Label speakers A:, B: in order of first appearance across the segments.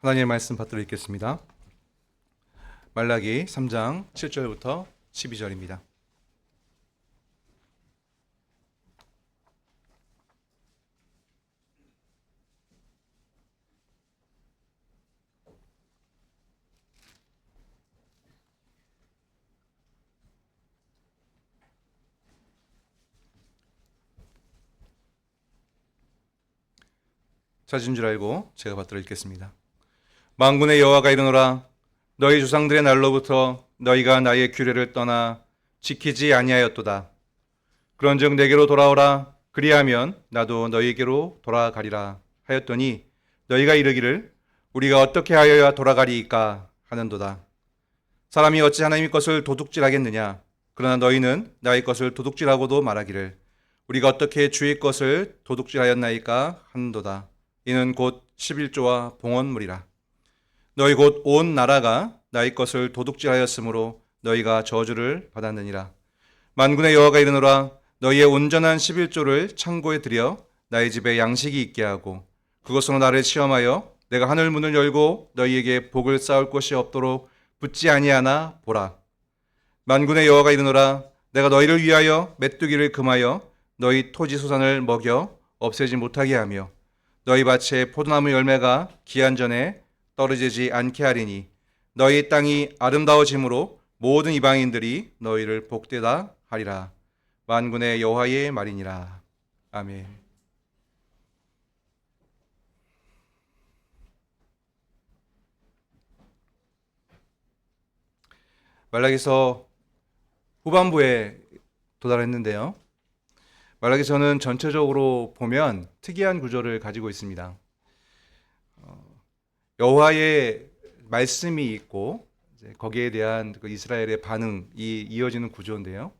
A: 하나님의 말씀 받들어 읽겠습니다. 말라기 3장 7절부터 12절입니다. 찾은 줄 알고 제가 받들어 읽겠습니다. 만군의 여호와가 이르노라. 너희 조상들의 날로부터 너희가 나의 규례를 떠나 지키지 아니하였도다. 그런즉 내게로 돌아오라. 그리하면 나도 너희에게로 돌아가리라 하였더니 너희가 이르기를 우리가 어떻게 하여야 돌아가리이까 하는도다. 사람이 어찌 하나님의 것을 도둑질하겠느냐. 그러나 너희는 나의 것을 도둑질하고도 말하기를 우리가 어떻게 주의 것을 도둑질하였나이까 하는도다. 이는 곧 11조와 봉헌물이라. 너희 곧 온 나라가 나의 것을 도둑질하였으므로 너희가 저주를 받았느니라. 만군의 여호와가 이르노라. 너희의 온전한 11조를 창고에 들여 나의 집에 양식이 있게 하고 그것으로 나를 시험하여 내가 하늘 문을 열고 너희에게 복을 쌓을 곳이 없도록 붙지 아니하나 보라. 만군의 여호와가 이르노라. 내가 너희를 위하여 메뚜기를 금하여 너희 토지 소산을 먹여 없애지 못하게 하며 너희 밭에 포도나무 열매가 기한 전에 떨어지지 않게 하리니 너희 땅이 아름다워짐으로 모든 이방인들이 너희를 복되다 하리라. 만군의 여호와의 말이니라. 아멘. 말라기서 후반부에 도달했는데요. 말라기서는 전체적으로 보면 특이한 구조를 가지고 있습니다. 여호와의 말씀이 있고 거기에 대한 그 이스라엘의 반응이 이어지는 구조인데요.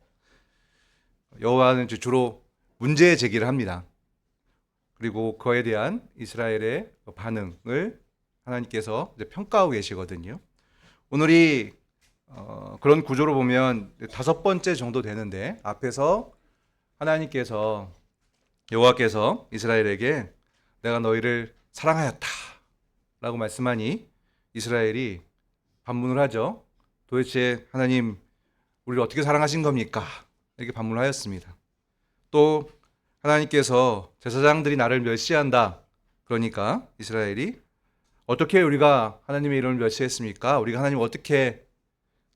A: 여호와는 주로 문제 제기를 합니다. 그리고 그에 대한 이스라엘의 반응을 하나님께서 평가하고 계시거든요. 오늘이 그런 구조로 보면 5번째 정도 되는데 앞에서 하나님께서 여호와께서 이스라엘에게 내가 너희를 사랑하였다 라고 말씀하니 이스라엘이 반문을 하죠. 도대체 하나님 우리를 어떻게 사랑하신 겁니까? 이렇게 반문을 하였습니다. 또 하나님께서 제사장들이 나를 멸시한다. 그러니까 이스라엘이 어떻게 우리가 하나님의 이름을 멸시했습니까? 우리가 하나님을 어떻게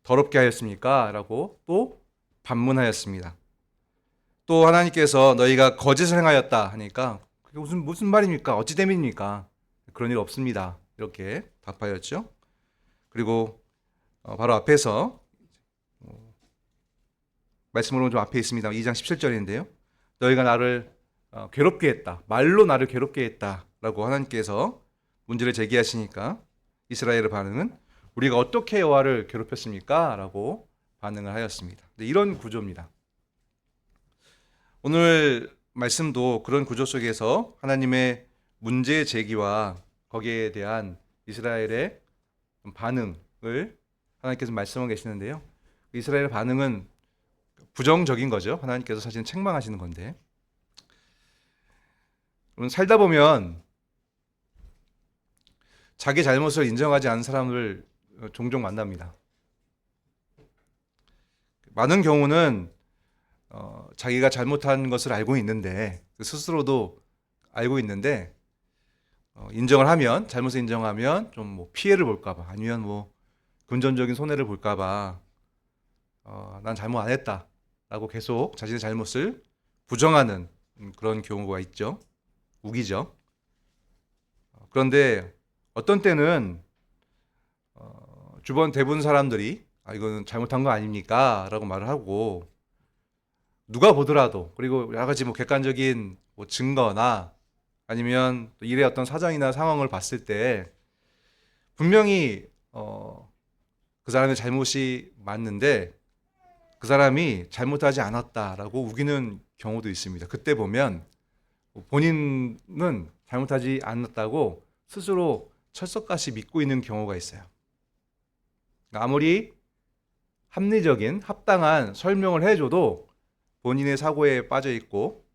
A: 더럽게 하였습니까? 라고 또 반문하였습니다. 또 하나님께서 너희가 거짓을 행하였다 하니까 그게 무슨 말입니까? 어찌 됨입니까? 그런 일 없습니다. 이렇게 답하였죠. 그리고 바로 앞에서 말씀으로는 좀 앞에 있습니다. 2장 17절인데요. 너희가 나를 괴롭게 했다. 말로 나를 괴롭게 했다. 라고 하나님께서 문제를 제기하시니까 이스라엘의 반응은 우리가 어떻게 여호와를 괴롭혔습니까? 라고 반응을 하였습니다. 이런 구조입니다. 오늘 말씀도 그런 구조 속에서 하나님의 문제 제기와 거기에 대한 이스라엘의 반응을 하나님께서 말씀하고 계시는데요. 이스라엘의 반응은 부정적인 거죠. 하나님께서 사실은 책망하시는 건데. 살다 보면 자기 잘못을 인정하지 않는 사람을 종종 만납니다. 많은 경우는 자기가 잘못한 것을 알고 있는데 스스로도 알고 있는데 인정을 하면 잘못을 인정하면 좀 뭐 피해를 볼까봐 아니면 뭐 금전적인 손해를 볼까봐 난 잘못 안 했다라고 계속 자신의 잘못을 부정하는 그런 경우가 있죠. 우기죠. 그런데 어떤 때는 주변 대부분 사람들이 이거는 잘못한 거 아닙니까? 라고 말을 하고 누가 보더라도 그리고 여러 가지 뭐 객관적인 뭐 증거나 아니면 일의 어떤 사정이나 상황을 봤을 때 분명히 그 사람의 잘못이 맞는데 그 사람이 잘못하지 않았다라고 우기는 경우도 있습니다. 그때 보면 본인은 잘못하지 않았다고 스스로 철석같이 믿고 있는 경우가 있어요. 아무리 합리적인 합당한 설명을 해줘도 본인의 사고에 빠져 있고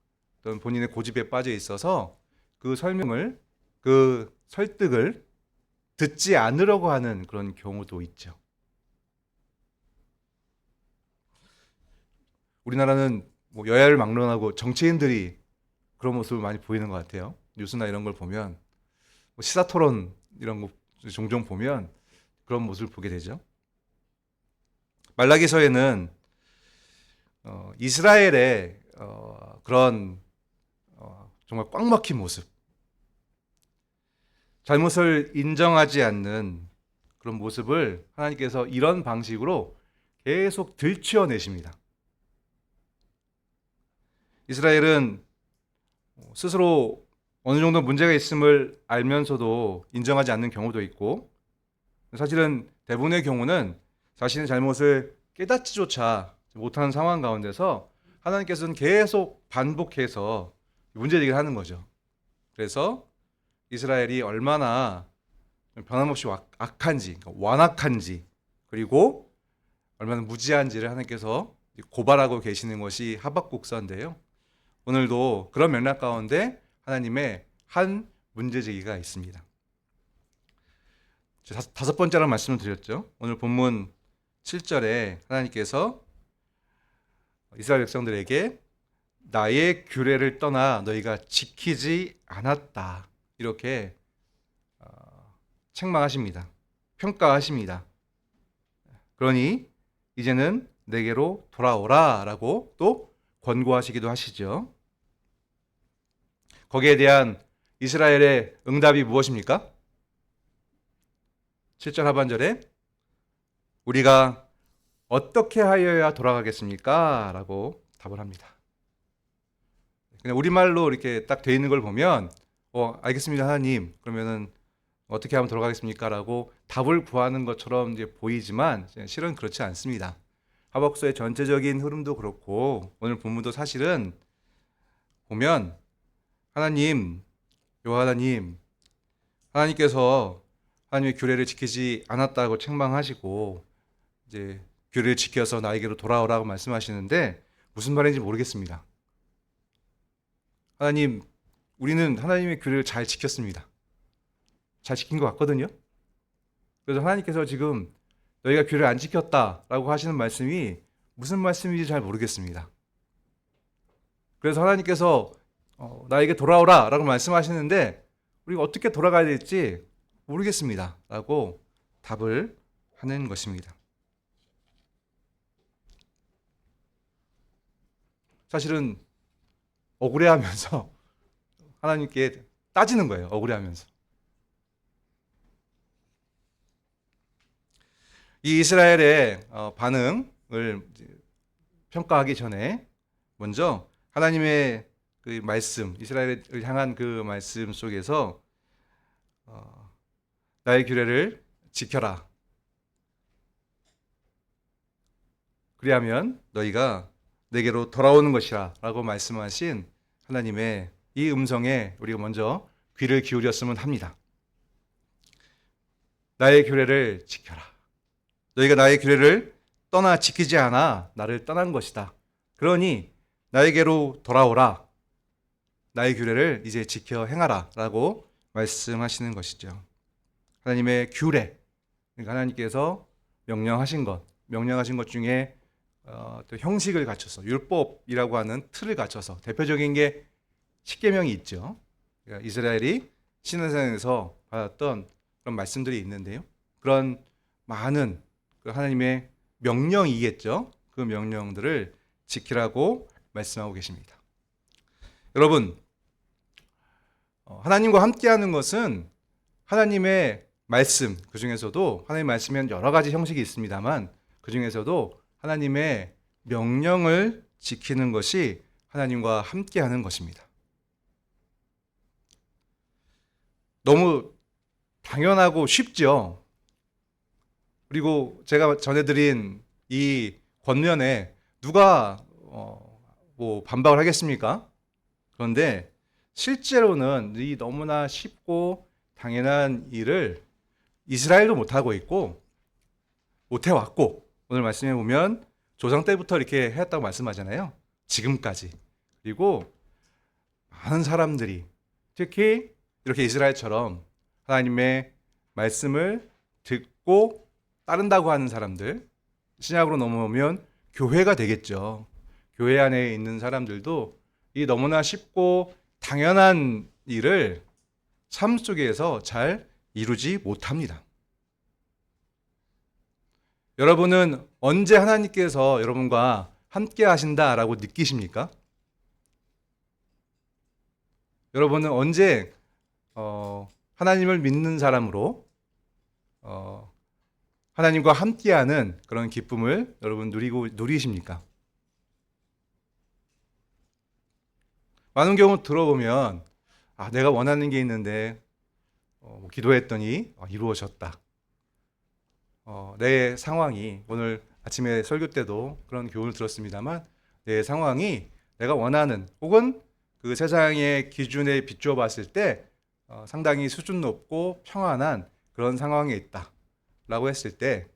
A: 또는 본인의 고집에 빠져 있어서 그 설명을 그 설득을 듣지 않으려고 하는 그런 경우도 있죠. 우리나라는 뭐 여야를 막론하고 정치인들이 그런 모습을 많이 보이는 것 같아요. 뉴스나 이런 걸 보면 뭐 시사 토론 이런 거 종종 보면 그런 모습을 보게 되죠. 말라기서에는 이스라엘의 그런 정말 꽉 막힌 모습, 잘못을 인정하지 않는 그런 모습을 하나님께서 이런 방식으로 계속 들추어내십니다. 이스라엘은 스스로 어느 정도 문제가 있음을 알면서도 인정하지 않는 경우도 있고, 사실은 대부분의 경우는 자신의 잘못을 깨닫지조차 못하는 상황 가운데서 하나님께서는 계속 반복해서 문제제기를 하는 거죠. 그래서 이스라엘이 얼마나 변함없이 악한지, 완악한지, 그리고 얼마나 무지한지를 하나님께서 고발하고 계시는 것이 하박국서인데요. 오늘도 그런 맥락 가운데 하나님의 한 문제제기가 있습니다. 다섯 번째로 말씀을 드렸죠. 오늘 본문 7절에 하나님께서 이스라엘 백성들에게 나의 규례를 떠나 너희가 지키지 않았다, 이렇게 책망하십니다. 평가하십니다. 그러니 이제는 내게로 돌아오라 라고 또 권고하시기도 하시죠. 거기에 대한 이스라엘의 응답이 무엇입니까? 7절 하반절에 우리가 어떻게 하여야 돌아가겠습니까? 라고 답을 합니다. 그냥 우리말로 이렇게 딱 돼 있는 걸 보면 알겠습니다 하나님, 그러면은 어떻게 하면 돌아가겠습니까? 라고 답을 구하는 것처럼 이제 보이지만 실은 그렇지 않습니다. 하박국서의 전체적인 흐름도 그렇고 오늘 본문도 사실은 보면 하나님, 여호와 하나님께서 하나님의 규례를 지키지 않았다고 책망하시고 이제 규례를 지켜서 나에게로 돌아오라고 말씀하시는데 무슨 말인지 모르겠습니다. 하나님, 우리는 하나님의 규례를 잘 지켰습니다. 잘 지킨 것 같거든요. 그래서 하나님께서 지금 너희가 규례를 안 지켰다라고 하시는 말씀이 무슨 말씀인지 잘 모르겠습니다. 그래서 하나님께서 나에게 돌아오라 라고 말씀하시는데 우리가 어떻게 돌아가야 될지 모르겠습니다 라고 답을 하는 것입니다. 사실은 억울해하면서 하나님께 따지는 거예요. 억울해하면서. 이 이스라엘의 반응을 평가하기 전에 먼저 하나님의 그 말씀, 이스라엘을 향한 그 말씀 속에서 나의 규례를 지켜라. 그리하면 너희가 내게로 돌아오는 것이라 라고 말씀하신 하나님의 이 음성에 우리가 먼저 귀를 기울였으면 합니다. 나의 규례를 지켜라. 너희가 나의 규례를 떠나 지키지 않아 나를 떠난 것이다. 그러니 나에게로 돌아오라. 나의 규례를 이제 지켜 행하라 라고 말씀하시는 것이죠. 하나님의 규례, 그러니까 하나님께서 명령하신 것 중에 또 형식을 갖춰서 율법이라고 하는 틀을 갖춰서 대표적인 게 십계명이 있죠. 그러니까 이스라엘이 시내산에서 받았던 그런 말씀들이 있는데요. 그런 많은 하나님의 명령이겠죠. 그 명령들을 지키라고 말씀하고 계십니다. 여러분, 하나님과 함께하는 것은 하나님의 말씀, 그 중에서도 하나님의 말씀에는 여러 가지 형식이 있습니다만 그 중에서도 하나님의 명령을 지키는 것이 하나님과 함께하는 것입니다. 너무 당연하고 쉽죠. 그리고 제가 전해드린 이 권면에 누가 반박을 하겠습니까? 그런데 실제로는 이 너무나 쉽고 당연한 일을 이스라엘도 못하고 있고 못해왔고 오늘 말씀해 보면 조상 때부터 이렇게 해왔다고 말씀하잖아요. 지금까지. 그리고 많은 사람들이 특히 이렇게 이스라엘처럼 하나님의 말씀을 듣고 따른다고 하는 사람들, 신약으로 넘어오면 교회가 되겠죠. 교회 안에 있는 사람들도 이 너무나 쉽고 당연한 일을 삶 속에서 잘 이루지 못합니다. 여러분은 언제 하나님께서 여러분과 함께 하신다라고 느끼십니까? 여러분은 언제 하나님을 믿는 사람으로 하나님과 함께하는 그런 기쁨을 여러분 누리십니까? 많은 경우 들어보면 내가 원하는 게 있는데 기도했더니 이루어졌다. 내 상황이 오늘 아침에 설교 때도 그런 교훈을 들었습니다만 내 상황이 내가 원하는 혹은 그 세상의 기준에 비추어 봤을 때 상당히 수준 높고 평안한 그런 상황에 있다 라고 했을 때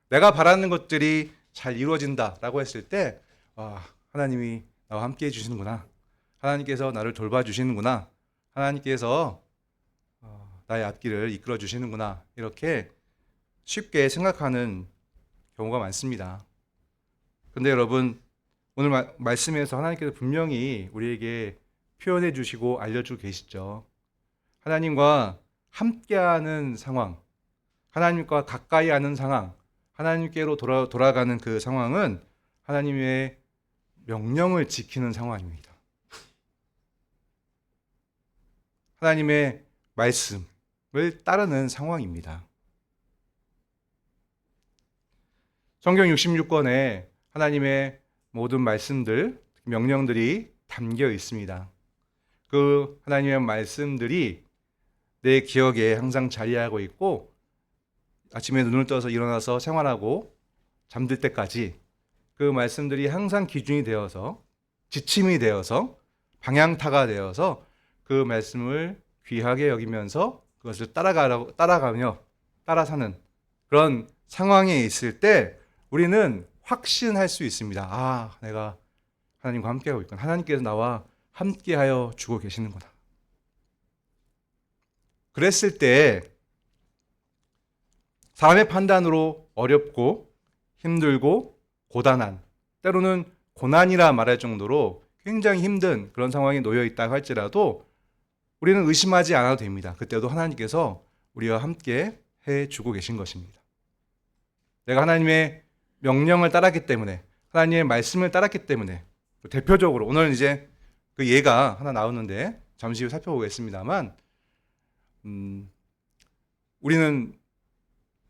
A: 내가 바라는 것들이 잘 이루어진다 라고 했을 때 하나님이 나와 함께 해주시는구나, 하나님께서 나를 돌봐주시는구나, 하나님께서 나의 앞길을 이끌어 주시는구나, 이렇게 쉽게 생각하는 경우가 많습니다. 근데 여러분, 오늘 말씀에서 하나님께서 분명히 우리에게 표현해 주시고 알려주고 계시죠. 하나님과 함께하는 상황, 하나님과 가까이 하는 상황, 하나님께로 돌아가는 그 상황은 하나님의 명령을 지키는 상황입니다. 하나님의 말씀을 따르는 상황입니다. 성경 66권에 하나님의 모든 말씀들, 명령들이 담겨 있습니다. 그 하나님의 말씀들이 내 기억에 항상 자리하고 있고 아침에 눈을 떠서 일어나서 생활하고 잠들 때까지 그 말씀들이 항상 기준이 되어서 지침이 되어서 방향타가 되어서 그 말씀을 귀하게 여기면서 그것을 따라가며 따라 사는 그런 상황에 있을 때 우리는 확신할 수 있습니다. 내가 하나님과 함께하고 있구나. 하나님께서 나와 함께하여 주고 계시는구나. 그랬을 때 사람의 판단으로 어렵고 힘들고 고단한, 때로는 고난이라 말할 정도로 굉장히 힘든 그런 상황에 놓여 있다고 할지라도 우리는 의심하지 않아도 됩니다. 그때도 하나님께서 우리와 함께 해주고 계신 것입니다. 내가 하나님의 명령을 따랐기 때문에, 하나님의 말씀을 따랐기 때문에, 대표적으로 오늘 이제 그 예가 하나 나오는데 잠시 후 살펴보겠습니다만, 우리는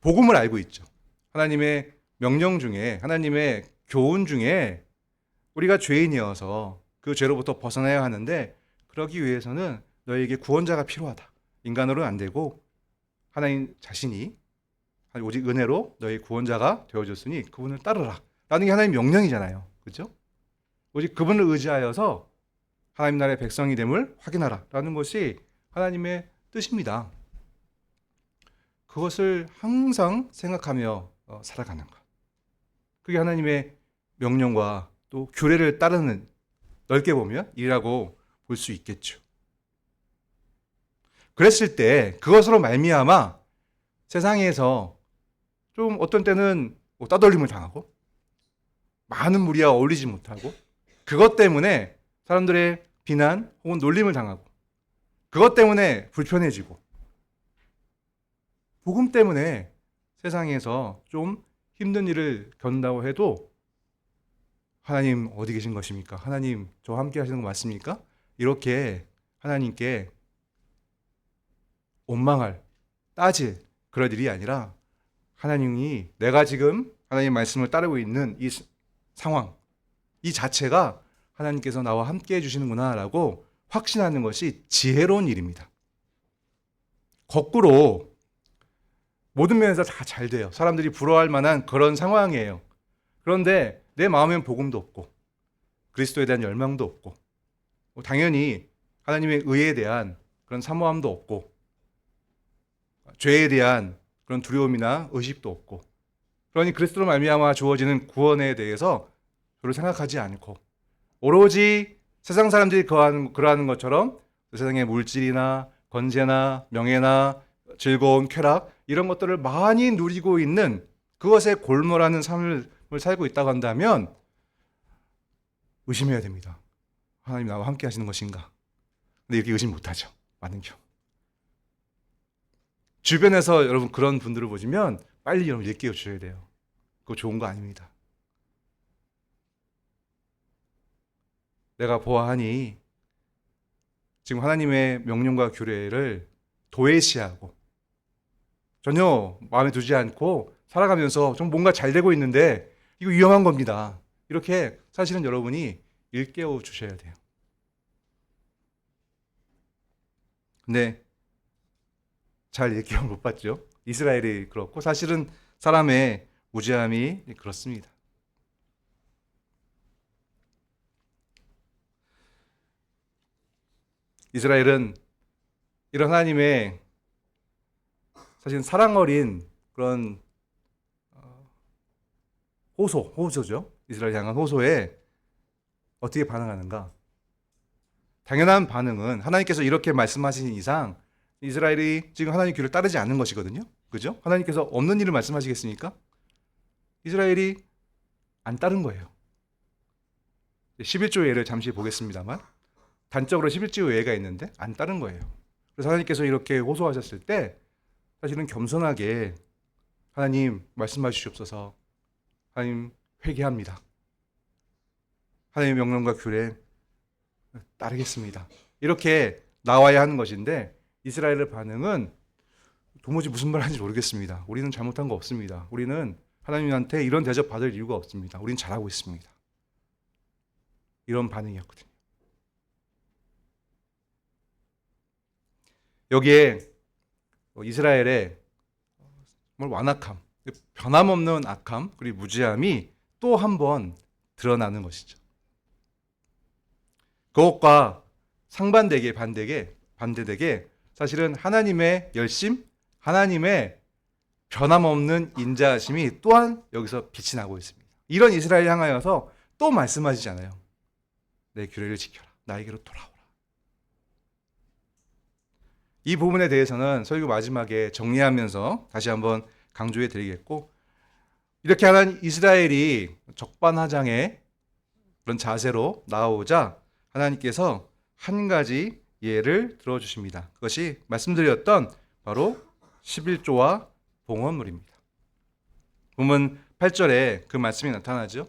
A: 복음을 알고 있죠. 하나님의 명령 중에, 하나님의 교훈 중에 우리가 죄인이어서 그 죄로부터 벗어나야 하는데 그러기 위해서는 너에게 구원자가 필요하다. 인간으로는 안 되고 하나님 자신이 오직 은혜로 너의 구원자가 되어줬으니 그분을 따르라 라는 게 하나님의 명령이잖아요. 그렇죠? 오직 그분을 의지하여서 하나님 나라의 백성이 됨을 확인하라 라는 것이 하나님의 뜻입니다. 그것을 항상 생각하며 살아가는 것, 그게 하나님의 명령과 또 규례를 따르는, 넓게 보면 일이라고 볼 수 있겠죠. 그랬을 때 그것으로 말미암아 세상에서 좀 어떤 때는 따돌림을 당하고 많은 무리와 어울리지 못하고 그것 때문에 사람들의 비난 혹은 놀림을 당하고 그것 때문에 불편해지고 복음 때문에 세상에서 좀 힘든 일을 겪는다고 해도 하나님 어디 계신 것입니까? 하나님 저와 함께 하시는 거 맞습니까? 이렇게 하나님께 원망할, 따질 그럴 일이 아니라 하나님이 내가 지금 하나님의 말씀을 따르고 있는 이 상황, 이 자체가 하나님께서 나와 함께 해주시는구나 라고 확신하는 것이 지혜로운 일입니다. 거꾸로 모든 면에서 다 잘 돼요. 사람들이 부러워할 만한 그런 상황이에요. 그런데 내 마음엔 복음도 없고 그리스도에 대한 열망도 없고 당연히 하나님의 의에 대한 그런 사모함도 없고 죄에 대한 그런 두려움이나 의식도 없고, 그러니 그리스도로 말미암아 주어지는 구원에 대해서 별로 생각하지 않고 오로지 세상 사람들이 그러하는 것처럼 세상의 물질이나 권세나 명예나 즐거운 쾌락 이런 것들을 많이 누리고 있는 그것에 골몰하는 삶을 살고 있다고 한다면 의심해야 됩니다. 하나님 나와 함께 하시는 것인가? 근데 이렇게 의심 못하죠. 많은 경우. 주변에서 여러분 그런 분들을 보시면 빨리 여러분 일깨워 주셔야 돼요. 그거 좋은 거 아닙니다. 내가 보아하니 지금 하나님의 명령과 규례를 도외시하고 전혀 마음에 두지 않고 살아가면서 좀 뭔가 잘 되고 있는데 이거 위험한 겁니다. 이렇게 사실은 여러분이 일깨워 주셔야 돼요. 근데 잘 일깨움을 못 받죠. 이스라엘이 그렇고 사실은 사람의 무지함이 그렇습니다. 이스라엘은 이런 하나님의 사실 사랑 어린 그런 호소죠. 이스라엘 향한 호소에 어떻게 반응하는가? 당연한 반응은 하나님께서 이렇게 말씀하신 이상 이스라엘이 지금 하나님 규를 따르지 않는 것이거든요. 그죠? 하나님께서 없는 일을 말씀하시겠습니까? 이스라엘이 안 따른 거예요. 11조 예를 잠시 보겠습니다만 단적으로 11조 예가 있는데 안 따른 거예요. 그래서 하나님께서 이렇게 호소하셨을 때 사실은 겸손하게 하나님 말씀해 주시옵소서, 하나님 회개합니다, 하나님의 명령과 규례 따르겠습니다, 이렇게 나와야 하는 것인데 이스라엘의 반응은 도무지 무슨 말 하는지 모르겠습니다. 우리는 잘못한 거 없습니다. 우리는 하나님한테 이런 대접 받을 이유가 없습니다. 우리는 잘하고 있습니다. 이런 반응이었거든요. 여기에 이스라엘의 완악함, 변함없는 악함, 그리고 무지함이 또 한 번 드러나는 것이죠. 그것과 상반되게 반대되게 사실은 하나님의 열심, 하나님의 변함없는 인자하심이 또한 여기서 빛이 나고 있습니다. 이런 이스라엘 향하여서 또 말씀하시잖아요. 내 규례를 지켜라. 나에게로 돌아오라. 이 부분에 대해서는 설교 마지막에 정리하면서 다시 한번 강조해 드리겠고, 이렇게 하는 이스라엘이 적반하장의 그런 자세로 나오자 하나님께서 한 가지 예를 들어주십니다. 그것이 말씀드렸던 바로 11조와 봉헌물입니다. 본문 8절에 그 말씀이 나타나죠.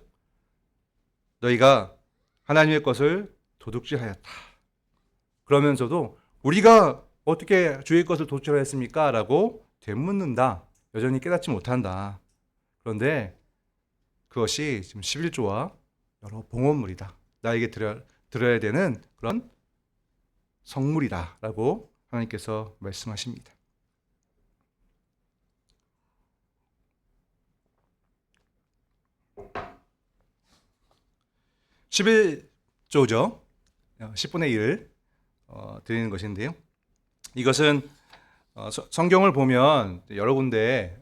A: 너희가 하나님의 것을 도둑질하였다. 그러면서도 우리가 어떻게 주의 것을 도둑질하였습니까? 라고 되묻는다. 여전히 깨닫지 못한다. 그런데 그것이 지금 11조와 여러 봉헌물이다. 나에게 드려야 되는 그런 성물이다. 라고 하나님께서 말씀하십니다. 11조죠. 10분의 1을 드리는 것인데요. 이것은 성경을 보면 여러 군데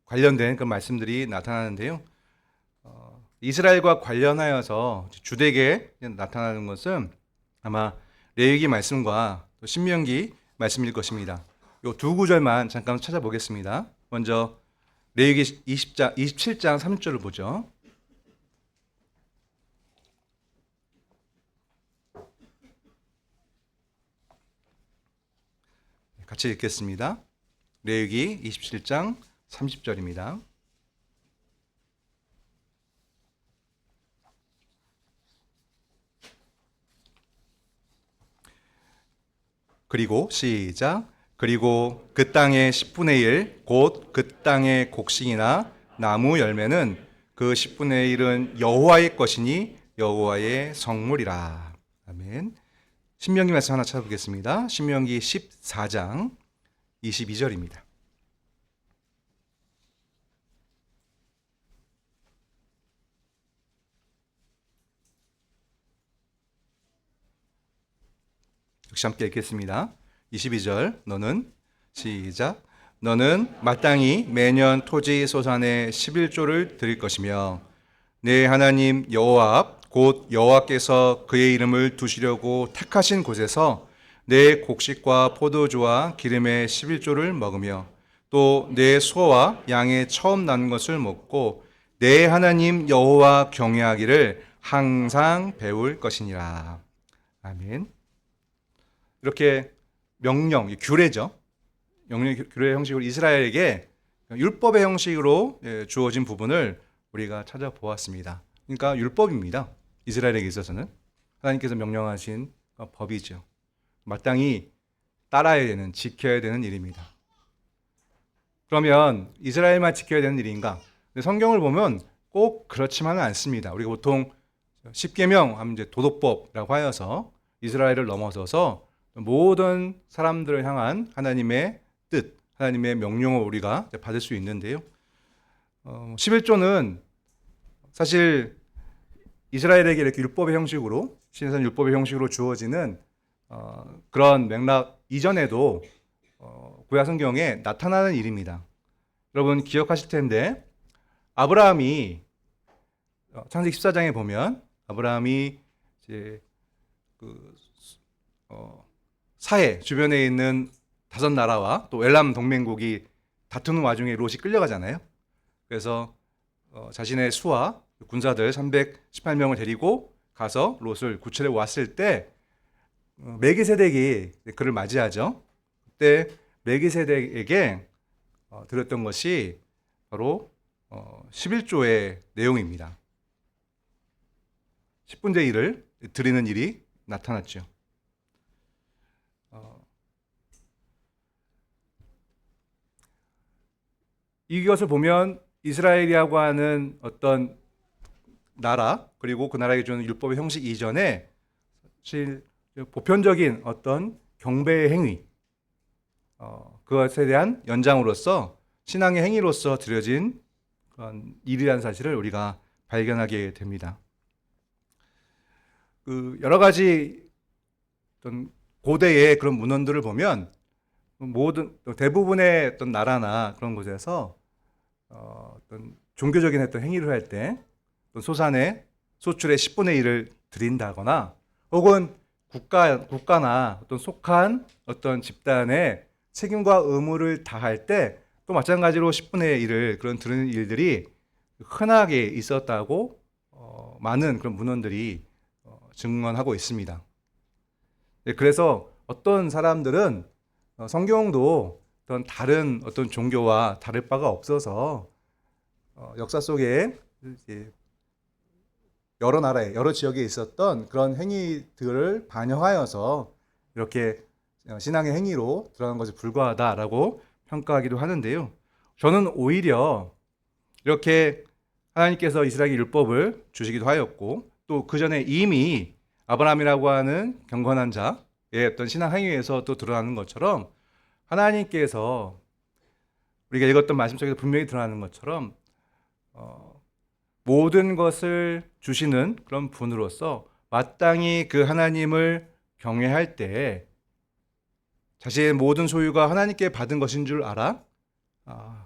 A: 관련된 그 말씀들이 나타나는데요. 이스라엘과 관련하여서 주되게 나타나는 것은 아마 레위기 말씀과 또 신명기 말씀일 것입니다. 이 두 구절만 잠깐 찾아보겠습니다. 먼저 레위기 27장 3절을 보죠. 같이 읽겠습니다. 레위기 27장 30절입니다. 그리고 시작. 그리고 그 땅의 10분의 1 곧 그 땅의 곡식이나 나무 열매는 그 10분의 1은 여호와의 것이니 여호와의 성물이라. 아멘. 신명기 말씀 하나 찾아보겠습니다. 신명기 14장 22절입니다. 역시 함께 읽겠습니다. 22절 너는 시작. 너는 마땅히 매년 토지 소산의 11조를 드릴 것이며 내 하나님 여호와 앞 곧 여호와께서 그의 이름을 두시려고 택하신 곳에서 내 곡식과 포도주와 기름의 11조를 먹으며 또 내 소와 양의 처음 난 것을 먹고 내 하나님 여호와 경외하기를 항상 배울 것이니라. 아멘. 이렇게 명령, 규례죠. 명령, 규례 형식으로 이스라엘에게 율법의 형식으로 주어진 부분을 우리가 찾아보았습니다. 그러니까 율법입니다. 이스라엘에게 있어서는 하나님께서 명령하신 법이죠. 마땅히 따라야 되는, 지켜야 되는 일입니다. 그러면 이스라엘만 지켜야 되는 일인가? 근데 성경을 보면 꼭 그렇지만은 않습니다. 우리가 보통 10계명 하면 이제 도덕법이라고 하여서 이스라엘을 넘어서서 모든 사람들을 향한 하나님의 뜻, 하나님의 명령을 우리가 받을 수 있는데요. 11조는 사실 이스라엘에게 이렇게 율법의 형식으로, 신선 율법의 형식으로 주어지는 그런 맥락 이전에도 구약 성경에 나타나는 일입니다. 여러분 기억하실 텐데 아브라함이 창세기 14장에 보면 아브라함이 이제 사해 주변에 있는 5나라와 또 엘람 동맹국이 다투는 와중에 롯이 끌려가잖아요. 그래서 자신의 수하 군사들 318명을 데리고 가서 롯을 구출해 왔을 때 멜기세덱이 그를 맞이하죠. 그때 멜기세덱에게 드렸던 것이 바로 11조의 내용입니다. 10분의 1을 드리는 일이 나타났죠. 이것을 보면 이스라엘이라고 하는 어떤 나라 그리고 그 나라에게 주는 율법의 형식 이전에 사실 보편적인 어떤 경배의 행위 그것에 대한 연장으로서 신앙의 행위로서 드려진 그런 일이라는 사실을 우리가 발견하게 됩니다. 여러 가지 어떤 고대의 그런 문헌들을 보면 모든 대부분의 어떤 나라나 그런 곳에서 어떤 종교적인 어떤 행위를 할 때 소산의 소출의 10분의 1을 드린다거나 혹은 국가나 어떤 속한 어떤 집단의 책임과 의무를 다할 때 또 마찬가지로 10분의 1을 그런 드리는 일들이 흔하게 있었다고 많은 그런 문헌들이 증언하고 있습니다. 그래서 어떤 사람들은 성경도 어떤 다른 어떤 종교와 다를 바가 없어서 역사 속에 여러 나라에 여러 지역에 있었던 그런 행위들을 반영하여서 이렇게 신앙의 행위로 들어간 것에 불과하다라고 평가하기도 하는데요. 저는 오히려 이렇게 하나님께서 이스라엘에게 율법을 주시기도 하였고 또 그 전에 이미 아브라함이라고 하는 경건한 자의 어떤 신앙 행위에서 또 드러나는 것처럼 하나님께서 우리가 읽었던 말씀 속에서 분명히 드러나는 것처럼 모든 것을 주시는 그런 분으로서 마땅히 그 하나님을 경외할 때 자신의 모든 소유가 하나님께 받은 것인 줄 알아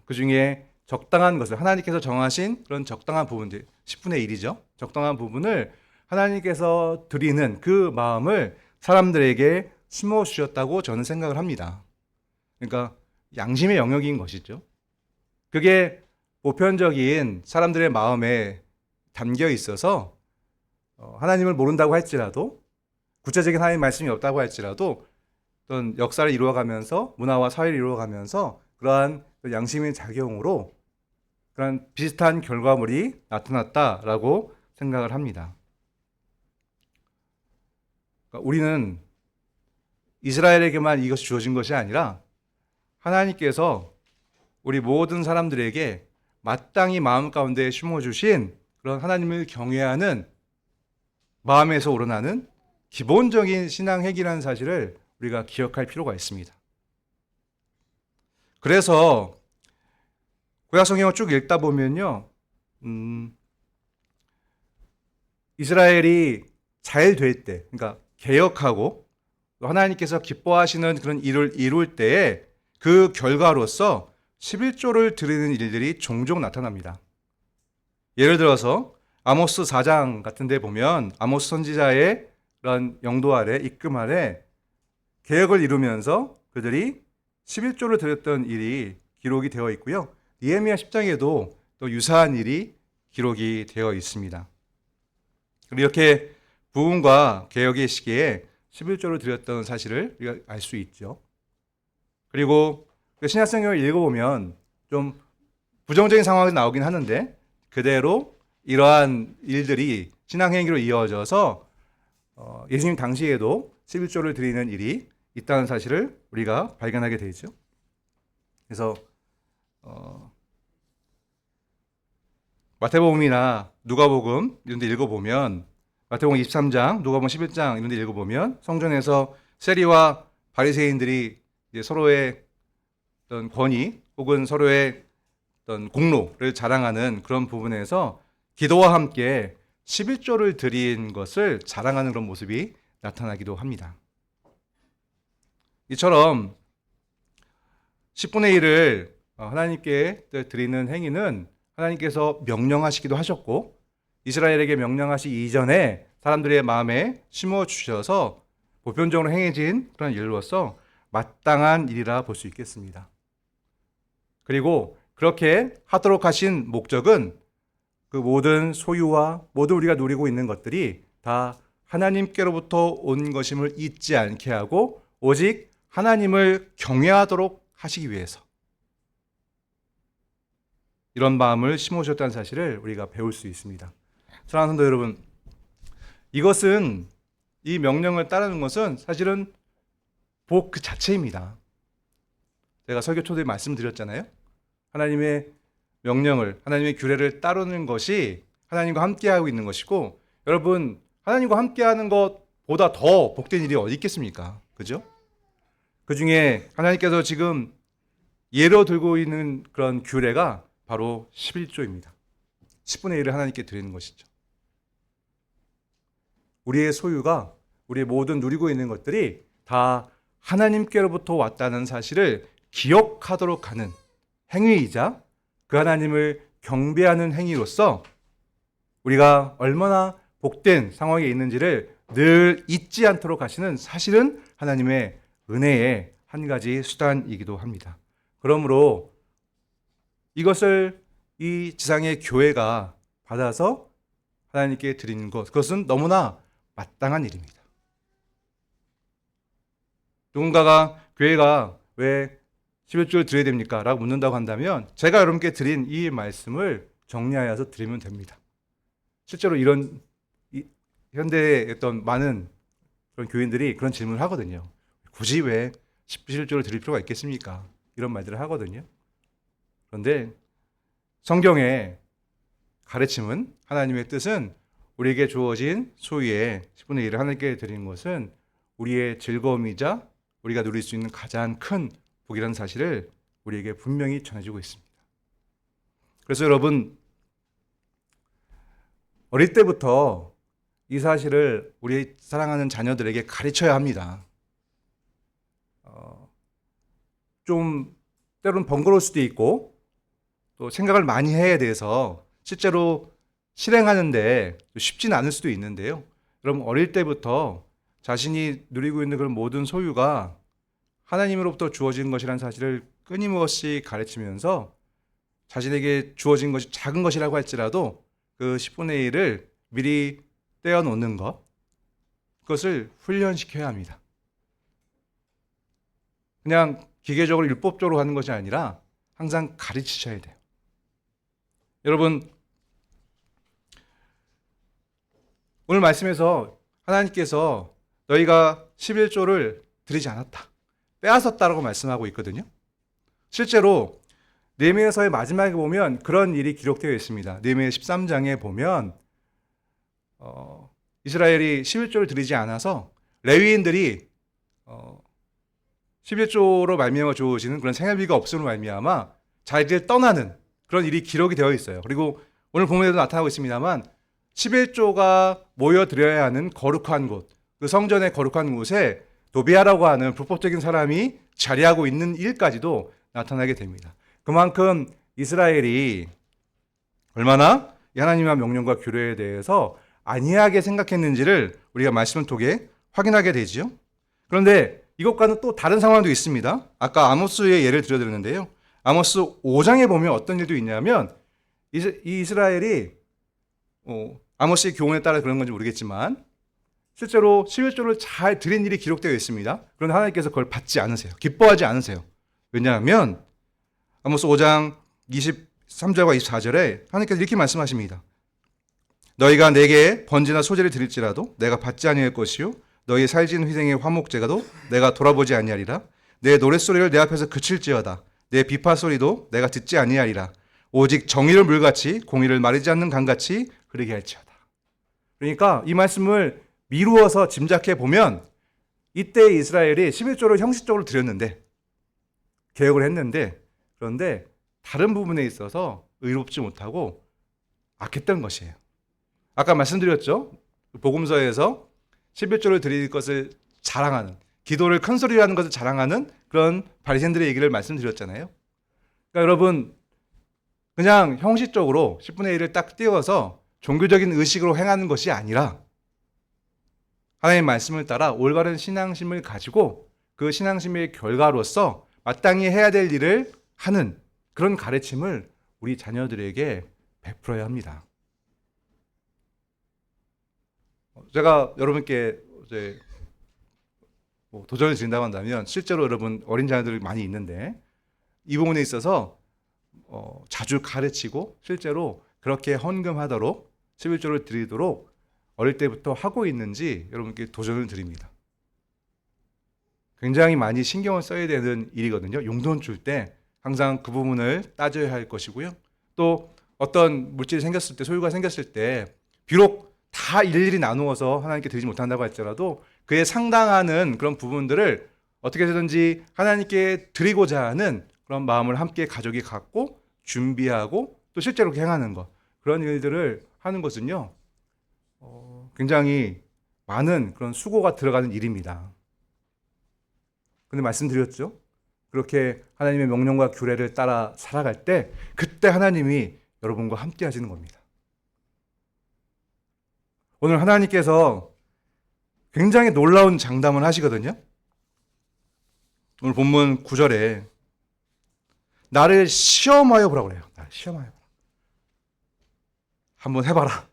A: 그 중에 적당한 것을 하나님께서 정하신 그런 적당한 부분들 10분의 1이죠. 적당한 부분을 하나님께서 드리는 그 마음을 사람들에게 심어주셨다고 저는 생각을 합니다. 그러니까 양심의 영역인 것이죠. 그게 보편적인 사람들의 마음에 담겨 있어서 하나님을 모른다고 할지라도 구체적인 하나님의 말씀이 없다고 할지라도 어떤 역사를 이루어가면서 문화와 사회를 이루어가면서 그러한 양심의 작용으로 그런 비슷한 결과물이 나타났다라고 생각을 합니다. 그러니까 우리는 이스라엘에게만 이것이 주어진 것이 아니라 하나님께서 우리 모든 사람들에게 마땅히 마음 가운데 심어주신 그런 하나님을 경외하는 마음에서 우러나는 기본적인 신앙 행위라는 사실을 우리가 기억할 필요가 있습니다. 그래서 구약 성경을 쭉 읽다 보면요, 이스라엘이 잘 될 때, 그러니까 개혁하고 하나님께서 기뻐하시는 그런 일을 이룰 때에 그 결과로서 11조를 드리는 일들이 종종 나타납니다. 예를 들어서 아모스 4장 같은 데 보면 아모스 선지자의 그런 영도 아래 이끌 아래 계획을 이루면서 그들이 11조를 드렸던 일이 기록이 되어 있고요. 느헤미야 10장에도 또 유사한 일이 기록이 되어 있습니다. 이렇게 부흥과 개혁의 시기에 11조를 드렸던 사실을 우리가 알 수 있죠. 그리고 신약성경을 읽어보면 좀 부정적인 상황이 나오긴 하는데 그대로 이러한 일들이 신앙행위로 이어져서 예수님 당시에도 11조를 드리는 일이 있다는 사실을 우리가 발견하게 되죠. 그래서 마태복음이나 누가복음 이런 데 읽어보면 마태복음 23장, 누가복음 11장 이런 데 읽어보면 성전에서 세리와 바리새인들이 이제 서로의 어떤 권위 혹은 서로의 어떤 공로를 자랑하는 그런 부분에서 기도와 함께 11조를 드린 것을 자랑하는 그런 모습이 나타나기도 합니다. 이처럼 10분의 1을 하나님께 드리는 행위는 하나님께서 명령하시기도 하셨고 이스라엘에게 명령하시기 이전에 사람들의 마음에 심어주셔서 보편적으로 행해진 그런 일로서 마땅한 일이라 볼 수 있겠습니다. 그리고 그렇게 하도록 하신 목적은 그 모든 소유와 모두 우리가 누리고 있는 것들이 다 하나님께로부터 온 것임을 잊지 않게 하고 오직 하나님을 경외하도록 하시기 위해서 이런 마음을 심으셨다는 사실을 우리가 배울 수 있습니다. 사랑하는 성도 여러분, 이것은 이 명령을 따르는 것은 사실은 복 그 자체입니다. 제가 설교 초대에 말씀드렸잖아요. 하나님의 명령을, 하나님의 규례를 따르는 것이 하나님과 함께하고 있는 것이고, 여러분 하나님과 함께하는 것보다 더 복된 일이 어디 있겠습니까? 그죠? 그 중에 하나님께서 지금 예로 들고 있는 그런 규례가 바로 11조입니다. 10분의 1을 하나님께 드리는 것이죠. 우리의 소유가, 우리의 모든 누리고 있는 것들이 다 하나님께로부터 왔다는 사실을 기억하도록 하는 행위이자 그 하나님을 경배하는 행위로서 우리가 얼마나 복된 상황에 있는지를 늘 잊지 않도록 하시는 사실은 하나님의 은혜의 한 가지 수단이기도 합니다. 그러므로 이것을 이 지상의 교회가 받아서 하나님께 드리는 것, 그것은 너무나 마땅한 일입니다. 누군가가 교회가 왜 11조를 드려야 됩니까? 라고 묻는다고 한다면 제가 여러분께 드린 이 말씀을 정리하여서 드리면 됩니다. 실제로 이런 현대의 어떤 많은 그런 교인들이 그런 질문을 하거든요. 굳이 왜 11조를 드릴 필요가 있겠습니까? 이런 말들을 하거든요. 그런데 성경의 가르침은, 하나님의 뜻은 우리에게 주어진 소유의 10분의 1을 하나님께 드리는 것은 우리의 즐거움이자 우리가 누릴 수 있는 가장 큰 복이라는 사실을 우리에게 분명히 전해주고 있습니다. 그래서 여러분, 어릴 때부터 이 사실을 우리 사랑하는 자녀들에게 가르쳐야 합니다. 좀 때로는 번거로울 수도 있고 또 생각을 많이 해야 돼서 실제로 실행하는데 쉽지는 않을 수도 있는데요. 여러분, 어릴 때부터 자신이 누리고 있는 그런 모든 소유가 하나님으로부터 주어진 것이라는 사실을 끊임없이 가르치면서 자신에게 주어진 것이 작은 것이라고 할지라도 그 10분의 1을 미리 떼어놓는 것, 그것을 훈련시켜야 합니다. 그냥 기계적으로 율법적으로 하는 것이 아니라 항상 가르치셔야 돼요. 여러분, 오늘 말씀에서 하나님께서 너희가 11조를 드리지 않았다, 빼앗았다라고 말씀하고 있거든요. 실제로 느헤미야서의 마지막에 보면 그런 일이 기록되어 있습니다. 느헤미야 13장에 보면 이스라엘이 11조를 드리지 않아서 레위인들이 11조로 말미암아 주어지는 그런 생활비가 없음으로 말미암아 자기를 떠나는 그런 일이 기록이 되어 있어요. 그리고 오늘 본문에도 나타나고 있습니다만 11조가 모여드려야 하는 거룩한 곳, 그 성전의 거룩한 곳에 도비아라고 하는 불법적인 사람이 자리하고 있는 일까지도 나타나게 됩니다. 그만큼 이스라엘이 얼마나 하나님의 명령과 규례에 대해서 안이하게 생각했는지를 우리가 말씀을 통해 확인하게 되죠. 그런데 이것과는 또 다른 상황도 있습니다. 아까 아모스의 예를 들어드렸는데요. 아모스 5장에 보면 어떤 일도 있냐면 이 이스라엘이 아모스의 교훈에 따라 그런 건지 모르겠지만 실제로 11조를 잘 드린 일이 기록되어 있습니다. 그런데 하나님께서 그걸 받지 않으세요. 기뻐하지 않으세요. 왜냐하면 아모스 5장 23절과 24절에 하나님께서 이렇게 말씀하십니다. 너희가 내게 번제나 소제를 드릴지라도 내가 받지 아니할 것이요 너희 살진 희생의 화목제가도 내가 돌아보지 아니하리라. 내 노랫소리를 내 앞에서 그칠지어다. 내 비파 소리도 내가 듣지 아니하리라. 오직 정의를 물같이 공의를 마르지 않는 강같이 흐르게 할지어다. 그러니까 이 말씀을 미루어서 짐작해 보면 이때 이스라엘이 11조를 형식적으로 드렸는데 개혁을 했는데 그런데 다른 부분에 있어서 의롭지 못하고 악했던 것이에요. 아까 말씀드렸죠. 복음서에서 11조를 드릴 것을 자랑하는, 기도를 큰 소리로 하는 것을 자랑하는 그런 바리새인들의 얘기를 말씀드렸잖아요. 그러니까 여러분 그냥 형식적으로 10분의 1을 딱 띄워서 종교적인 의식으로 행하는 것이 아니라 하나님의 말씀을 따라 올바른 신앙심을 가지고 그 신앙심의 결과로서 마땅히 해야 될 일을 하는 그런 가르침을 우리 자녀들에게 베풀어야 합니다. 제가 여러분께 이제 도전을 드린다고 한다면 실제로 여러분 어린 자녀들이 많이 있는데 이 부분에 있어서 자주 가르치고 실제로 그렇게 헌금하도록 11조를 드리도록 어릴 때부터 하고 있는지 여러분께 도전을 드립니다. 굉장히 많이 신경을 써야 되는 일이거든요. 용돈 줄 때 항상 그 부분을 따져야 할 것이고요. 또 어떤 물질이 생겼을 때, 소유가 생겼을 때 비록 다 일일이 나누어서 하나님께 드리지 못한다고 할지라도 그에 상당하는 그런 부분들을 어떻게 해서든지 하나님께 드리고자 하는 그런 마음을 함께 가족이 갖고 준비하고 또 실제로 행하는 것, 그런 일들을 하는 것은요 굉장히 많은 그런 수고가 들어가는 일입니다. 근데 말씀드렸죠? 그렇게 하나님의 명령과 규례를 따라 살아갈 때 그때 하나님이 여러분과 함께 하시는 겁니다. 오늘 하나님께서 굉장히 놀라운 장담을 하시거든요. 오늘 본문 9절에 나를 시험하여 보라고 그래요. 나를 시험하여 보라. 한번 해봐라.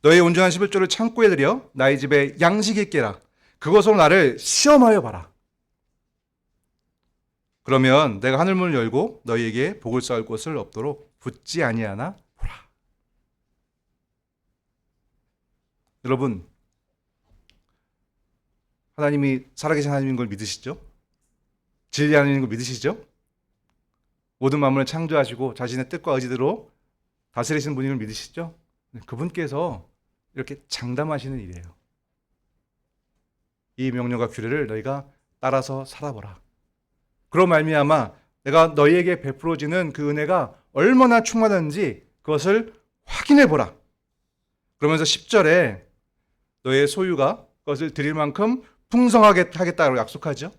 A: 너의 온전한 11조를 창고에 들여 나의 집에 양식 있게 해라. 그것으로 나를 시험하여 봐라. 그러면 내가 하늘문을 열고 너희에게 복을 쌓을 곳을 없도록 붙지 아니하나 보라. 여러분, 하나님이 살아계신 하나님인 걸 믿으시죠? 진리 하나님인 걸 믿으시죠? 모든 만물을 창조하시고 자신의 뜻과 의지대로 다스리시는 분인 걸 믿으시죠? 그분께서 이렇게 장담하시는 일이에요. 이 명령과 규례를 너희가 따라서 살아보라. 그로 말미암아 내가 너희에게 베풀어지는 그 은혜가 얼마나 충만한지 그것을 확인해 보라. 그러면서 10절에 너의 소유가 그것을 드릴 만큼 풍성하게 하겠다고 약속하죠.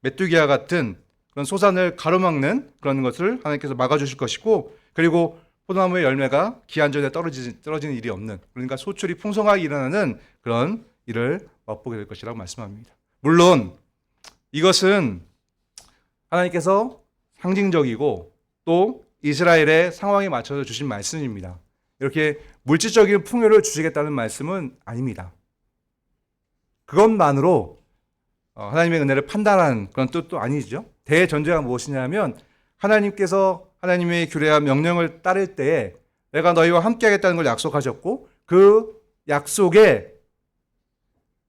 A: 메뚜기와 같은 그런 소산을 가로막는 그런 것을 하나님께서 막아주실 것이고, 그리고 포도나무의 열매가 기한 전에 떨어지는 일이 없는, 그러니까 소출이 풍성하게 일어나는 그런 일을 맛보게 될 것이라고 말씀합니다. 물론 이것은 하나님께서 상징적이고 또 이스라엘의 상황에 맞춰서 주신 말씀입니다. 이렇게 물질적인 풍요를 주시겠다는 말씀은 아닙니다. 그것만으로 하나님의 은혜를 판단하는 그런 뜻도 아니죠. 대전제가 무엇이냐면 하나님께서 하나님의 규례와 명령을 따를 때에 내가 너희와 함께 하겠다는 걸 약속하셨고 그 약속에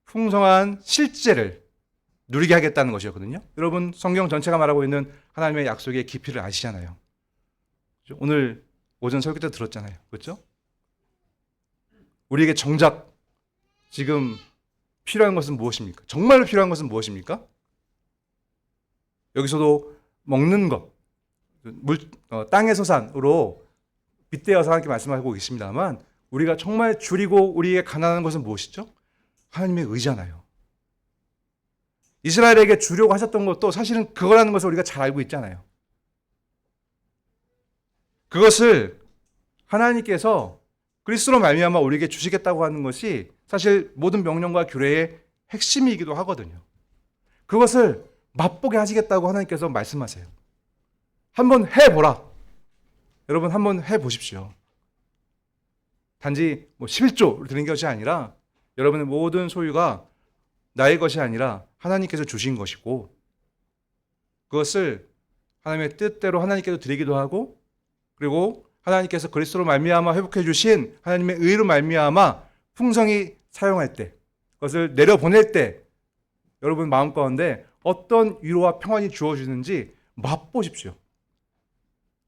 A: 풍성한 실제를 누리게 하겠다는 것이었거든요. 여러분 성경 전체가 말하고 있는 하나님의 약속의 깊이를 아시잖아요. 오늘 오전 설교 때 들었잖아요. 그렇죠? 우리에게 정작 지금 필요한 것은 무엇입니까? 정말로 필요한 것은 무엇입니까? 여기서도 먹는 것, 땅의 소산으로 빗대어서 하나님께 말씀하고 계십니다만 우리가 정말 줄이고 우리에게 가난한 것은 무엇이죠? 하나님의 의잖아요. 이스라엘에게 주려고 하셨던 것도 사실은 그거라는 것을 우리가 잘 알고 있잖아요. 그것을 하나님께서 그리스도로 말미암아 우리에게 주시겠다고 하는 것이 사실 모든 명령과 규례의 핵심이기도 하거든요. 그것을 맛보게 하시겠다고 하나님께서 말씀하세요. 한번 해보라. 여러분 한번 해보십시오. 단지 11조를 드린 것이 아니라 여러분의 모든 소유가 나의 것이 아니라 하나님께서 주신 것이고 그것을 하나님의 뜻대로 하나님께서 드리기도 하고 그리고 하나님께서 그리스도로 말미암아 회복해 주신 하나님의 의로 말미암아 풍성히 사용할 때 그것을 내려보낼 때 여러분 마음 가운데 어떤 위로와 평안이 주어지는지 맛보십시오.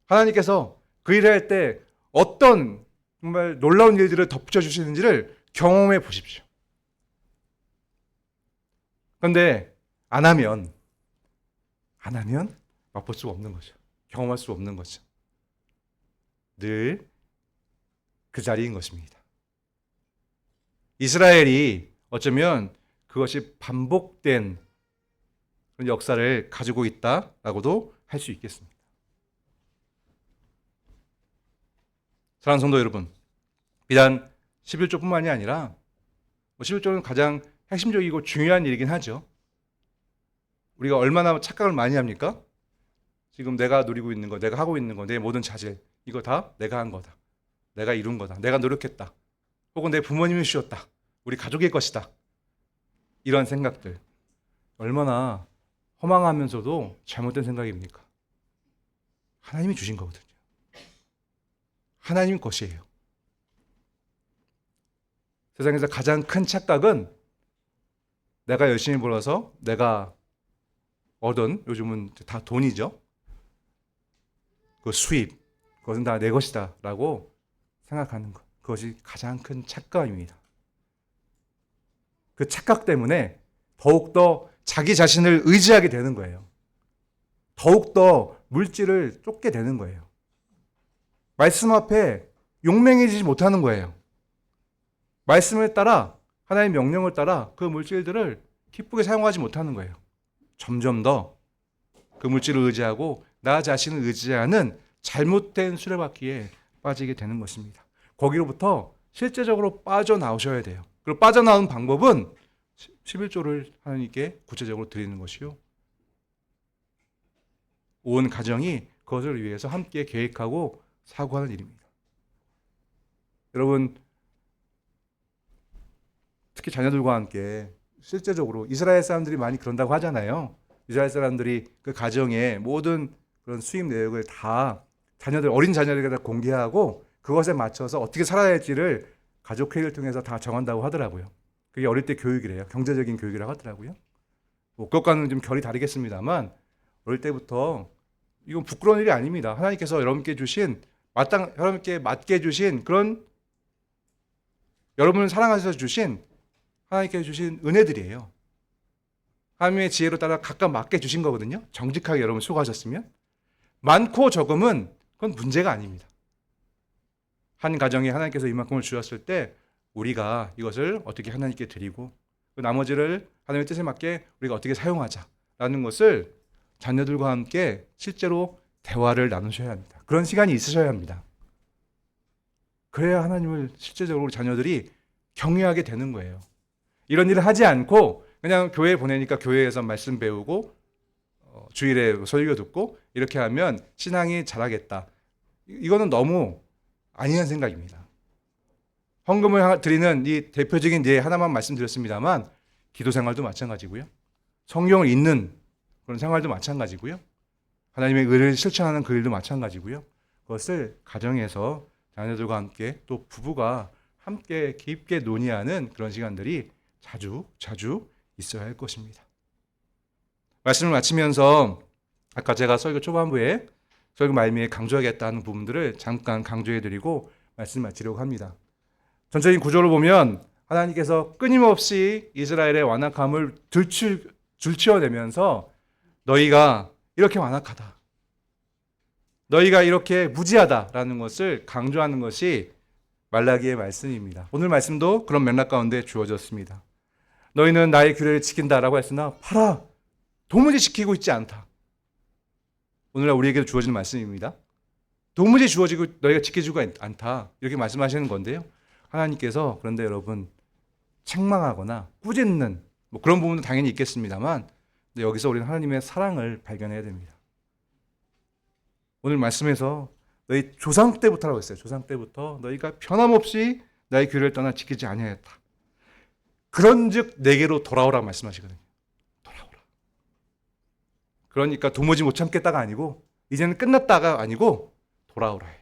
A: 하나님께서 그 일을 할 때 어떤 정말 놀라운 일들을 덧붙여 주시는지를 경험해 보십시오. 그런데 안 하면 맛볼 수가 없는 거죠. 경험할 수 없는 거죠. 늘 그 자리인 것입니다. 이스라엘이 어쩌면 그것이 반복된 그런 역사를 가지고 있다라고도 할 수 있겠습니다. 사랑하는 성도 여러분, 비단 11조뿐만이 아니라 11조는 가장 핵심적이고 중요한 일이긴 하죠. 우리가 얼마나 착각을 많이 합니까? 지금 내가 누리고 있는 거, 내가 하고 있는 거, 내 모든 자질, 이거 다 내가 한 거다. 내가 이룬 거다. 내가 노력했다. 혹은 내 부모님이 주셨다. 우리 가족의 것이다. 이런 생각들. 얼마나 허망하면서도 잘못된 생각입니까? 하나님이 주신 거거든요. 하나님 것이에요. 세상에서 가장 큰 착각은 내가 열심히 벌어서 내가 얻은, 요즘은 다 돈이죠. 그 수입, 그것은 다 내 것이다 라고 생각하는 것. 그것이 가장 큰 착각입니다. 그 착각 때문에 더욱더 자기 자신을 의지하게 되는 거예요. 더욱더 물질을 쫓게 되는 거예요. 말씀 앞에 용맹해지지 못하는 거예요. 말씀을 따라, 하나님의 명령을 따라 그 물질들을 기쁘게 사용하지 못하는 거예요. 점점 더 그 물질을 의지하고 나 자신을 의지하는 잘못된 수레바퀴에 빠지게 되는 것입니다. 거기로부터 실제적으로 빠져나오셔야 돼요. 그리고 빠져나오는 방법은 11조를 하나님께 구체적으로 드리는 것이요. 온 가정이 그것을 위해서 함께 계획하고 사고하는 일입니다. 여러분, 특히 자녀들과 함께 실제적으로 이스라엘 사람들이 많이 그런다고 하잖아요. 이스라엘 사람들이 그 가정의 모든 그런 수입 내역을 다 자녀들, 어린 자녀들에게 다 공개하고 그것에 맞춰서 어떻게 살아야 할지를 가족회의를 통해서 다 정한다고 하더라고요. 그게 어릴 때 교육이래요. 경제적인 교육이라고 하더라고요. 그것과는 좀 결이 다르겠습니다만 어릴 때부터 이건 부끄러운 일이 아닙니다. 하나님께서 여러분께 주신 여러분께 맞게 주신 그런 여러분을 사랑하셔서 주신 하나님께 주신 은혜들이에요. 하나님의 지혜로 따라 각각 맞게 주신 거거든요. 정직하게 여러분 수고하셨으면. 많고 적음은 그건 문제가 아닙니다. 한 가정에 하나님께서 이만큼을 주셨을 때 우리가 이것을 어떻게 하나님께 드리고 그 나머지를 하나님의 뜻에 맞게 우리가 어떻게 사용하자라는 것을 자녀들과 함께 실제로 대화를 나누셔야 합니다. 그런 시간이 있으셔야 합니다. 그래야 하나님을 실제적으로 자녀들이 경외하게 되는 거예요. 이런 일을 하지 않고 그냥 교회에 보내니까 교회에서 말씀 배우고 주일에 설교 듣고 이렇게 하면 신앙이 자라겠다. 이거는 너무 아니한 생각입니다. 헌금을 드리는 이 대표적인 예 하나만 말씀드렸습니다만 기도 생활도 마찬가지고요. 성경을 읽는 그런 생활도 마찬가지고요. 하나님의 의를 실천하는 그 일도 마찬가지고요. 그것을 가정에서 자녀들과 함께 또 부부가 함께 깊게 논의하는 그런 시간들이 자주 있어야 할 것입니다. 말씀을 마치면서 아까 제가 설교 초반부에 설교 말미에 강조하겠다는 부분들을 잠깐 강조해드리고 말씀 마치려고 합니다. 전적인 구조를 보면 하나님께서 끊임없이 이스라엘의 완악함을 들추어내면서 너희가 이렇게 완악하다. 너희가 이렇게 무지하다라는 것을 강조하는 것이 말라기의 말씀입니다. 오늘 말씀도 그런 맥락 가운데 주어졌습니다. 너희는 나의 규례를 지킨다라고 했으나 봐라, 도무지 지키고 있지 않다. 오늘날 우리에게도 주어지는 말씀입니다. 도무지 주어지고 너희가 지켜주고 않다. 이렇게 말씀하시는 건데요. 하나님께서 그런데 여러분 책망하거나 꾸짖는 뭐 그런 부분은 당연히 있겠습니다만, 근데 여기서 우리는 하나님의 사랑을 발견해야 됩니다. 오늘 말씀에서 너희 조상 때부터라고 했어요. 조상 때부터 너희가 변함없이 나의 규례를 떠나 지키지 아니하였다. 그런즉 내게로 돌아오라 말씀하시거든요. 돌아오라. 그러니까 도무지 못 참겠다가 아니고 이제는 끝났다가 아니고 돌아오라 해요.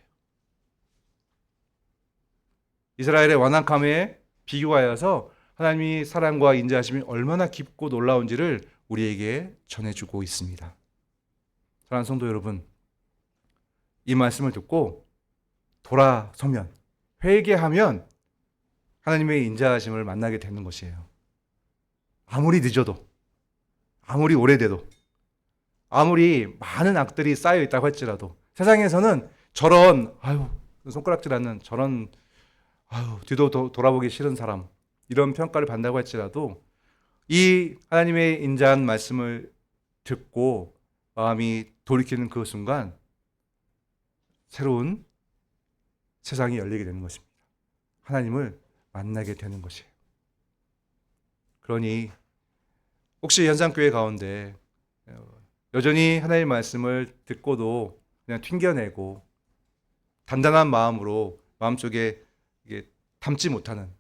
A: 이스라엘의 완악함에 비교하여서 하나님이 사랑과 인자하심이 얼마나 깊고 놀라운지를 우리에게 전해주고 있습니다. 사랑하는 성도 여러분, 이 말씀을 듣고 돌아서면, 회개하면 하나님의 인자하심을 만나게 되는 것이에요. 아무리 늦어도, 아무리 오래돼도, 아무리 많은 악들이 쌓여 있다고 할지라도, 세상에서는 저런 손가락질하는 저런 뒤도 돌아보기 싫은 사람, 이런 평가를 받는다고 할지라도 이 하나님의 인자한 말씀을 듣고 마음이 돌이키는 그 순간 새로운 세상이 열리게 되는 것입니다. 하나님을 만나게 되는 것이에요. 그러니 혹시 현상교회 가운데 여전히 하나님의 말씀을 듣고도 그냥 튕겨내고 단단한 마음으로 마음속에 담지 못하는,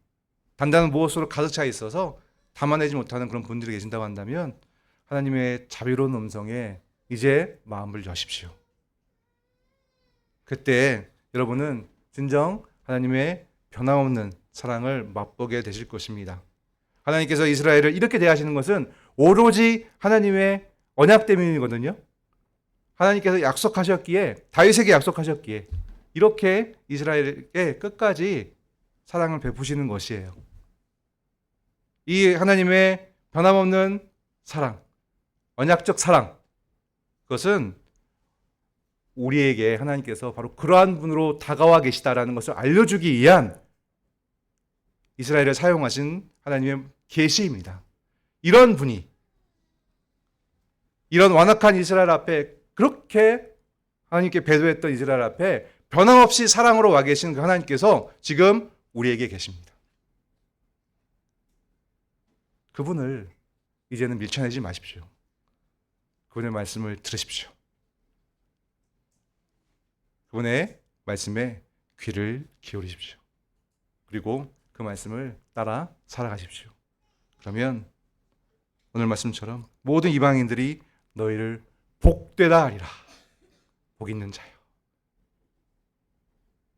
A: 단단한 무엇으로 가득 차 있어서 담아내지 못하는 그런 분들이 계신다고 한다면 하나님의 자비로운 음성에 이제 마음을 여십시오. 그때 여러분은 진정 하나님의 변함없는 사랑을 맛보게 되실 것입니다. 하나님께서 이스라엘을 이렇게 대하시는 것은 오로지 하나님의 언약 때문이거든요. 하나님께서 약속하셨기에, 다윗에게 약속하셨기에 이렇게 이스라엘에게 끝까지 사랑을 베푸시는 것이에요. 이 하나님의 변함없는 사랑, 언약적 사랑, 그것은 우리에게 하나님께서 바로 그러한 분으로 다가와 계시다라는 것을 알려주기 위한 이스라엘을 사용하신 하나님의 계시입니다. 이런 분이, 이런 완악한 이스라엘 앞에, 그렇게 하나님께 배도했던 이스라엘 앞에 변함없이 사랑으로 와 계신 그 하나님께서 지금 우리에게 계십니다. 그분을 이제는 밀쳐내지 마십시오. 그분의 말씀을 들으십시오. 그분의 말씀에 귀를 기울이십시오. 그리고 그 말씀을 따라 살아가십시오. 그러면 오늘 말씀처럼 모든 이방인들이 너희를 복되다 하리라. 복 있는 자요.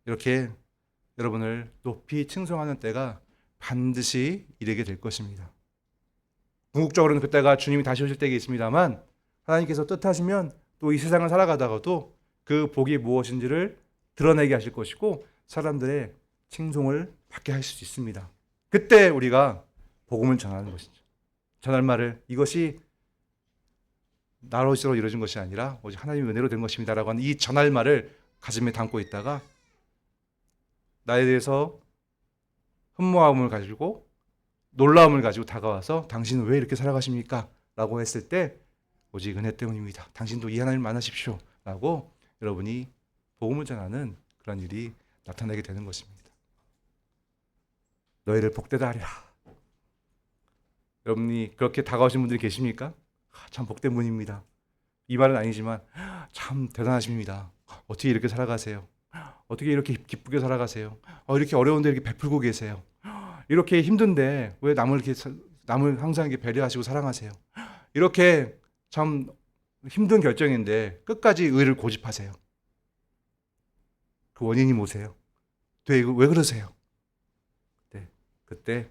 A: 이렇게 여러분을 높이 칭송하는 때가 반드시 이르게 될 것입니다. 궁극적으로는 그때가 주님이 다시 오실 때가 있습니다만, 하나님께서 뜻하시면 또 이 세상을 살아가다가도 그 복이 무엇인지를 드러내게 하실 것이고 사람들의 칭송을 받게 할 수 있습니다. 그때 우리가 복음을 전하는 것이죠. 전할 말을 이것이 나로서 이루어진 것이 아니라 오직 하나님의 은혜로 된 것입니다 라고 하는 이 전할 말을 가슴에 담고 있다가 나에 대해서 흠모함을 가지고 놀라움을 가지고 다가와서 당신은 왜 이렇게 살아가십니까? 라고 했을 때 오직 은혜 때문입니다. 당신도 이 하나님을 만나십시오 라고 여러분이 복음을 전하는 그런 일이 나타나게 되는 것입니다. 너희를 복되다 하리라. 여러분이 그렇게 다가오신 분들이 계십니까? 참 복된 분입니다. 이 말은 아니지만 참 대단하십니다. 어떻게 이렇게 살아가세요? 어떻게 이렇게 기쁘게 살아가세요? 이렇게 어려운데 이렇게 베풀고 계세요? 이렇게 힘든데 왜 남을 항상 이렇게 배려하시고 사랑하세요? 이렇게 참 힘든 결정인데 끝까지 의를 고집하세요. 그 원인이 뭐세요? 왜 그러세요? 그때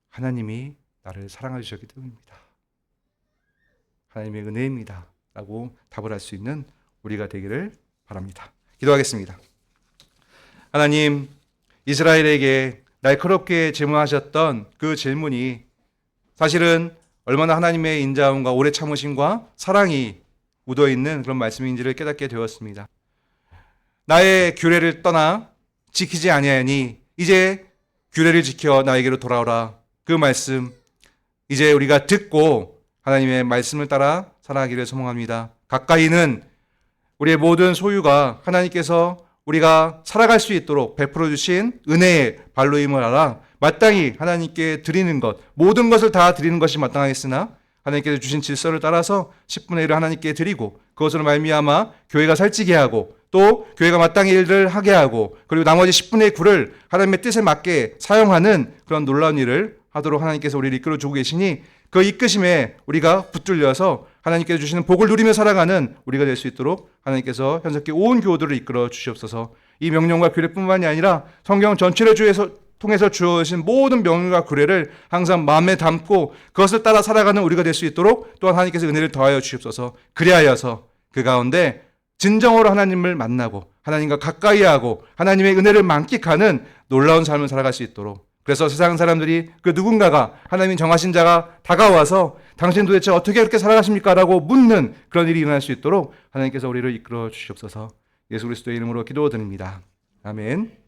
A: 하나님이 나를 사랑해 주셨기 때문입니다. 하나님의 은혜입니다 라고 답을 할 수 있는 우리가 되기를 바랍니다. 기도하겠습니다. 하나님, 이스라엘에게 날카롭게 질문하셨던 그 질문이 사실은 얼마나 하나님의 인자함과 오래 참으심과 사랑이 묻어있는 그런 말씀인지를 깨닫게 되었습니다. 나의 규례를 떠나 지키지 아니하니 이제 규례를 지켜 나에게로 돌아오라. 그 말씀 이제 우리가 듣고 하나님의 말씀을 따라 살아가기를 소망합니다. 가까이는 우리의 모든 소유가 하나님께서 우리가 살아갈 수 있도록 베풀어 주신 은혜의 발로임을 알아 마땅히 하나님께 드리는 것, 모든 것을 다 드리는 것이 마땅하겠으나 하나님께서 주신 질서를 따라서 10분의 1을 하나님께 드리고 그것으로 말미암아 교회가 살찌게 하고 또 교회가 마땅히 일을 하게 하고 그리고 나머지 10분의 9를 하나님의 뜻에 맞게 사용하는 그런 놀라운 일을 하도록 하나님께서 우리를 이끌어주고 계시니 그 이끄심에 우리가 붙들려서 하나님께서 주시는 복을 누리며 살아가는 우리가 될 수 있도록 하나님께서 현석기 온 교우들을 이끌어 주시옵소서. 이 명령과 규례뿐만이 아니라 성경 전체를 통해서 주어진 모든 명령과 규례를 항상 마음에 담고 그것을 따라 살아가는 우리가 될 수 있도록 또한 하나님께서 은혜를 더하여 주시옵소서. 그리하여서 그 가운데 진정으로 하나님을 만나고 하나님과 가까이 하고 하나님의 은혜를 만끽하는 놀라운 삶을 살아갈 수 있도록, 그래서 세상 사람들이 그 누군가가 하나님 정하신 자가 다가와서 당신 도대체 어떻게 그렇게 살아가십니까? 라고 묻는 그런 일이 일어날 수 있도록 하나님께서 우리를 이끌어 주시옵소서. 예수 그리스도의 이름으로 기도드립니다. 아멘.